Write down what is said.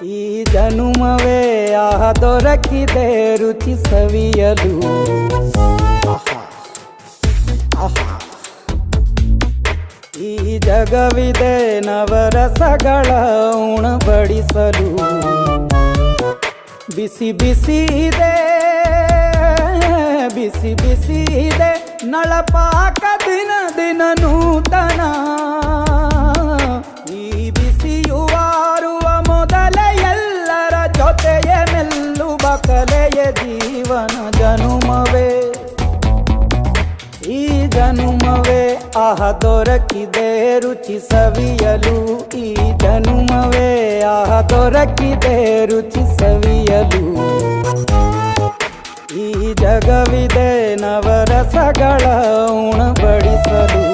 ಈ ಜನುಮವೇ ಆಹ ದೊರಕಿದೆ ರುಚಿ ಸವಿಯಲು. ಈ ಜಗವಿದೆ ನವರಸಗಳ ಉಣಬಡಿಸಲು. ಬಿಸಿ ಬಿಸಿ ಇದೆ, ಬಿಸಿ ಬಿಸಿ ಇದೆ ನಳಪಾಕ ದಿನ ದಿನ ನೂತನ. ಈ ಬಿಸಿಯುವಾರುವ ಮೊದಲೇ ಎಲ್ಲರ ಜೊತೆಯ ಮೆಲ್ಲುವ ಕಲೆಯ ಜೀವನ ಜನುಮವೇ. ಈ ಜನುಮವೇ ಆಹ ದೊರಕಿದೆ ರುಚಿ ಸವಿಯಲು. ಈ ಜನುಮವೇ ಆಹ ದೊರಕಿದೆ ರುಚಿ ಸವಿಯಲು. ಈ ಜಗವಿದೆ ನವರಸಗಳ ಉಣಬಡಿಸಲು.